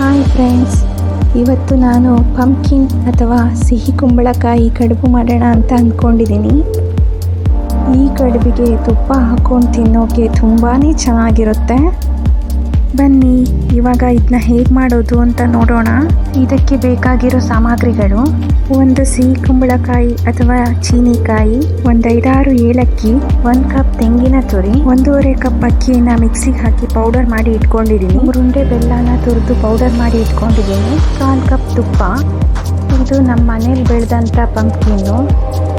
Hi friends, ಇವತ್ತು ನಾನು pumpkin ಅಥವಾ ಸಿಹಿ ಕುಂಬಳಕಾಯಿ ಕಡುಬು ಮಾಡೋಣ ಅಂತ ಅಂದ್ಕೊಂಡಿದ್ದೀನಿ. ಈ ಕಡುಬಿಗೆ ತುಪ್ಪ ಹಾಕ್ಕೊಂಡು ತಿನ್ನೋಕೆ ತುಂಬಾ ಚೆನ್ನಾಗಿರುತ್ತೆ. ಬನ್ನಿ ಇವಾಗ ಇದನ್ನ ಹೇಗೆ ಮಾಡೋದು ಅಂತ ನೋಡೋಣ. ಇದಕ್ಕೆ ಬೇಕಾಗಿರೋ ಸಾಮಗ್ರಿಗಳು: ಒಂದು ಸಿಹಿ ಕುಂಬಳಕಾಯಿ ಅಥವಾ ಚೀನಿಕಾಯಿ, ಒಂದು 5-6 ಏಲಕ್ಕಿ, 1 ಕಪ್ ತೆಂಗಿನ ತುರಿ, 1.5 ಕಪ್ ಅಕ್ಕಿಯನ್ನು ಮಿಕ್ಸಿಗೆ ಹಾಕಿ ಪೌಡರ್ ಮಾಡಿ ಇಟ್ಕೊಂಡಿದ್ದೀನಿ, 3 ಉಂಡೆ ಬೆಲ್ಲನ ತುರಿದು ಪೌಡರ್ ಮಾಡಿ ಇಟ್ಕೊಂಡಿದ್ದೀನಿ, 1/4 ಕಪ್ ತುಪ್ಪ. ಇದು ನಮ್ಮ ಮನೇಲಿ ಬೆಳೆದಂಥ ಪಂಪ್ಕಿನ್ನು,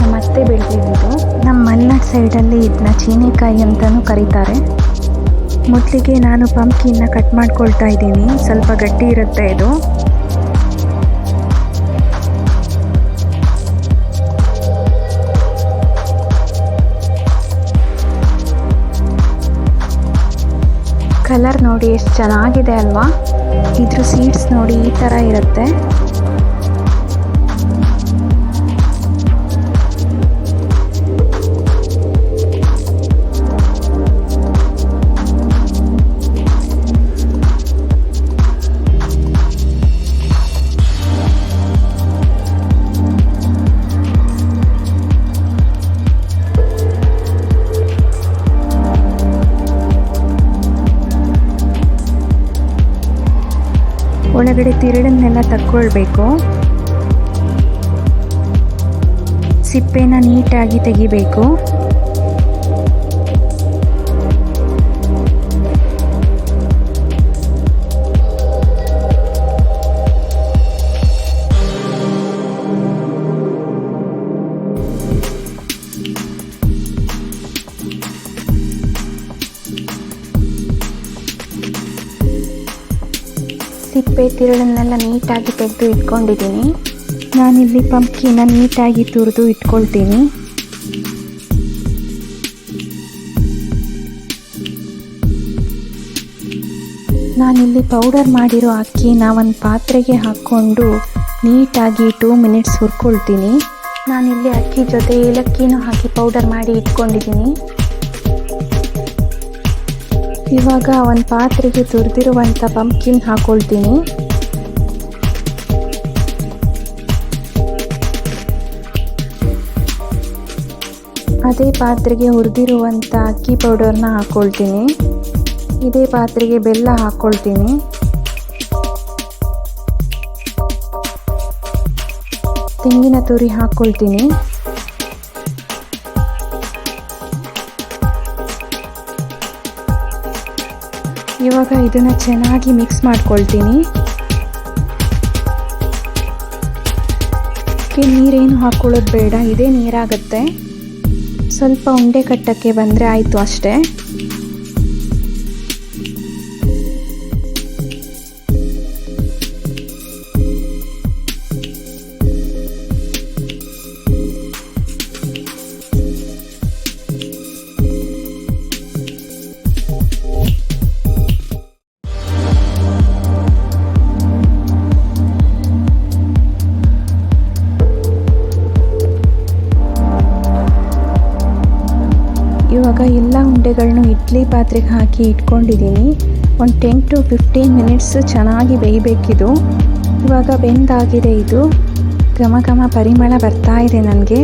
ನಮ್ಮ ಅತ್ತೆ ಬೆಳೆದಿದ್ದು. ನಮ್ಮ ಮಲೆನಾಡು ಸೈಡಲ್ಲಿ ಇದನ್ನ ಚೀನಿಕಾಯಿ ಅಂತಲೂ ಕರೀತಾರೆ. ಮೊದಲಿಗೆ ನಾನು ಪಂಪ್ಕಿನ್ನ ಕಟ್ ಮಾಡ್ಕೊಳ್ತಾ ಇದ್ದೀನಿ. ಸ್ವಲ್ಪ ಗಟ್ಟಿ ಇರುತ್ತೆ ಇದು. ಕಲರ್ ನೋಡಿ ಎಷ್ಟು ಚೆನ್ನಾಗಿದೆ ಅಲ್ವಾ? ಇದ್ರ ಸೀಡ್ಸ್ ನೋಡಿ ಈ ಥರ ಇರುತ್ತೆ. ಒಳಗಡೆ ತಿರುಳನ್ನೆಲ್ಲ ತಕ್ಕೊಳ್ಬೇಕು. ಸಿಪ್ಪೆನ ನೀಟಾಗಿ ತೆಗಿಬೇಕು. ಸಿಪ್ಪೆ ತಿರುಳನ್ನೆಲ್ಲ ನೀಟಾಗಿ ತೆಗೆದು ಇಟ್ಕೊಂಡಿದ್ದೀನಿ. ನಾನಿಲ್ಲಿ ಪಂಪ್ಕಿನ ನೀಟಾಗಿ ತುರಿದು ಇಟ್ಕೊಳ್ತೀನಿ. ನಾನಿಲ್ಲಿ ಪೌಡರ್ ಮಾಡಿರೋ ಅಕ್ಕಿನ ಒಂದು ಪಾತ್ರೆಗೆ ಹಾಕ್ಕೊಂಡು ನೀಟಾಗಿ 2 ಮಿನಿಟ್ಸ್ ಹುರ್ಕೊಳ್ತೀನಿ. ನಾನಿಲ್ಲಿ ಅಕ್ಕಿ ಜೊತೆ ಏಲಕ್ಕಿನೂ ಹಾಕಿ ಪೌಡರ್ ಮಾಡಿ ಇಟ್ಕೊಂಡಿದ್ದೀನಿ. ಇವಾಗ ಒಂದು ಪಾತ್ರೆಗೆ ತುರಿದಿರುವಂಥ ಪಂಪ್ಕಿನ್ ಹಾಕ್ಕೊಳ್ತೀನಿ. ಅದೇ ಪಾತ್ರೆಗೆ ಹುರಿದಿರುವಂಥ ಅಕ್ಕಿ ಪೌಡರ್ನ ಹಾಕ್ಕೊಳ್ತೀನಿ. ಇದೇ ಪಾತ್ರೆಗೆ ಬೆಲ್ಲ ಹಾಕ್ಕೊಳ್ತೀನಿ. ತೆಂಗಿನ ತುರಿ ಹಾಕ್ಕೊಳ್ತೀನಿ. ಇವಾಗ ಇದನ್ನು ಚೆನ್ನಾಗಿ ಮಿಕ್ಸ್ ಮಾಡ್ಕೊಳ್ತೀನಿ. ನೀರೇನು ಹಾಕ್ಕೊಳ್ಳೋದು ಬೇಡ, ಇದೇ ನೀರಾಗುತ್ತೆ. ಸ್ವಲ್ಪ ಉಂಡೆ ಕಟ್ಟಕ್ಕೆ ಬಂದರೆ ಆಯಿತು ಅಷ್ಟೇ. ಇವಾಗ ಎಲ್ಲ ಉಂಡೆಗಳನ್ನೂ ಇಡ್ಲಿ ಪಾತ್ರೆಗೆ ಹಾಕಿ ಇಟ್ಕೊಂಡಿದ್ದೀನಿ. ಒಂದು 10 to 15 ಮಿನಿಟ್ಸ್ ಚೆನ್ನಾಗಿ ಬೇಯಬೇಕಿದು. ಇವಾಗ ಬೆಂದಾಗಿದೆ. ಇದು ಘಮ ಪರಿಮಳ ಬರ್ತಾ ಇದೆ ನನಗೆ.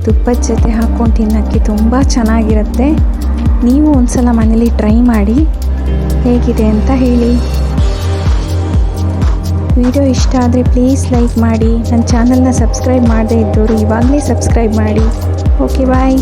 ತುಪ್ಪದ ಜೊತೆ ಹಾಕ್ಕೊಂಡು ತಿನ್ನೋಕ್ಕೆ ತುಂಬ ಚೆನ್ನಾಗಿರುತ್ತೆ. ನೀವು ಒಂದ್ಸಲ ಮನೇಲಿ ಟ್ರೈ ಮಾಡಿ ಹೇಗಿದೆ ಅಂತ ಹೇಳಿ. ವಿಡಿಯೋ ಇಷ್ಟ ಆದರೆ ಪ್ಲೀಸ್ ಲೈಕ್ ಮಾಡಿ. ನನ್ನ ಚಾನಲ್ನ ಸಬ್ಸ್ಕ್ರೈಬ್ ಮಾಡದೇ ಇದ್ದವರು ಇವಾಗಲೇ ಸಬ್ಸ್ಕ್ರೈಬ್ ಮಾಡಿ. ಓಕೆ, ಬಾಯ್.